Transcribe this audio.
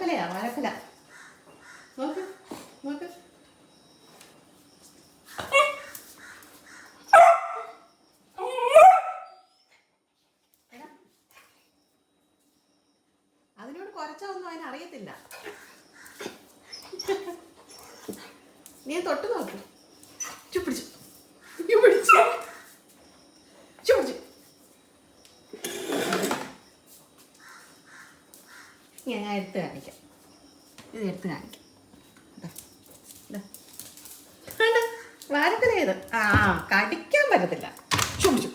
വാഴക്കുലയാ, വാഴക്കുല. നോക്ക് നോക്ക്. അതിനോട് കുറച്ചൊന്നും അതിനറിയത്തില്ല. നീ തൊട്ട് നോക്ക്. ചുപ്പിടിച്ചു ചുപ്പിടിച്ചു ചുപ്പിടിച്ചു. ഞാൻ എടുത്ത് കാണിക്കാം. ഇത് എടുത്ത് കാണിക്കാം. വാഴക്കുല ഇത്. ആ, കടിക്കാൻ പറ്റത്തില്ല. ചുമ്മിച്ചു